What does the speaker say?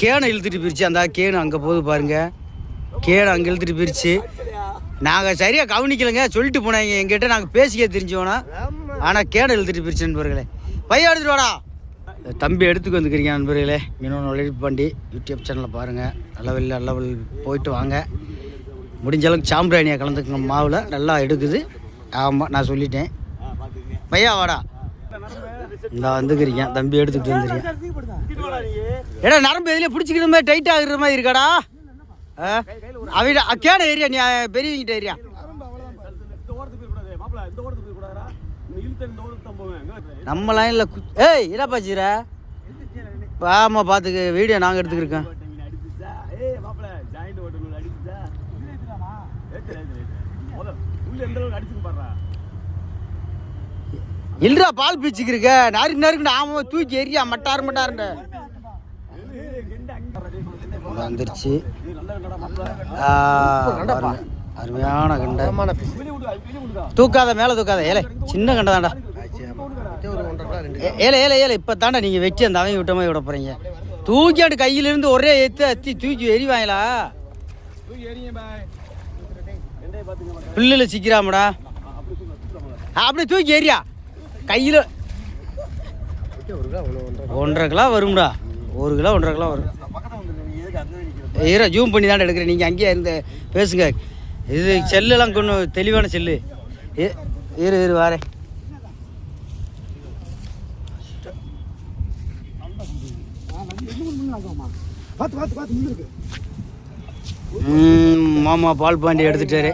கேனை இழுத்துட்டு போயிடுச்சு. அந்த கேனு அங்கே போகுது பாருங்க. கேனை அங்கே இழுத்துட்டு போயிடுச்சு. நாங்கள் சரியாக கவனிக்கலைங்க, சொல்லிட்டு போனாங்க எங்கிட்ட. நாங்கள் பேசிக்க தெரிஞ்சோன்னா, ஆனால் கேனை இழுத்துட்டு போயிடுச்சு நண்பர்களே. பையன் எடுத்துட்டு வாடா. தம்பி எடுத்துக்கு வந்துக்கிறீங்க நண்பர்களே. மீனவன் உழைப்பு பாண்டி யூடியூப் சேனலில் பாருங்கள். நல்ல போயிட்டு வாங்க. முடிஞ்ச அளவுக்கு சாம்பிராணியாக கலந்துக்குங்க மாவில். நல்லா எடுக்குது. ஆமாம், நான் சொல்லிட்டேன். பையா வாடா. இந்த வந்துக்கிறீங்க. தம்பி எடுத்துக்கிட்டு வந்துடுறீங்க. ஏடா நரம்பு எதுலேயே பிடிச்சிக்கிற மாதிரி டைட் ஆகுற மாதிரி இருக்காடா. அவட கேட ஏரியா, நீ பெரியவங்கிட்ட ஏரியா. நம்ம லைனில் ஏய் என்னப்பா சீர. ஆமாம் பார்த்துக்க, வீடியோ நாங்கள் எடுத்துக்கிருக்கோம். இல்லா பால் பீச்சுக்கு இருக்க நறுக்கு ஆமாம் தூக்கி எரியா மட்டாருண்ட வந்துருச்சு. அருமையான கண்டை. தூக்காத, மேலே தூக்காத. ஏலே சின்ன கண்டை தாண்டா. ஏலே இப்போ தாண்டா நீங்கள் வச்சு அந்த அவங்க விட்ட மாதிரி விட போகிறீங்க. தூக்கியாட்டு கையிலிருந்து ஒரே அத்தி தூக்கி எரிவாங்களா? பில்லில் சிக்கிறாமடா. அப்படியே தூக்கி எரியா கையில். 1.5 கிலோ வரும்டா. 1 கிலோ 1.5 கிலோ வரும். ஜூம் பண்ணி தான் எடுக்கிறேன். நீங்கள் அங்கேயே இருந்து பேசுங்க. இது செல்லெல்லாம் கொஞ்சம் தெளிவான செல்லு. இரு வாரேன். மாமா பால் பாண்டி எடுத்துட்டாரு.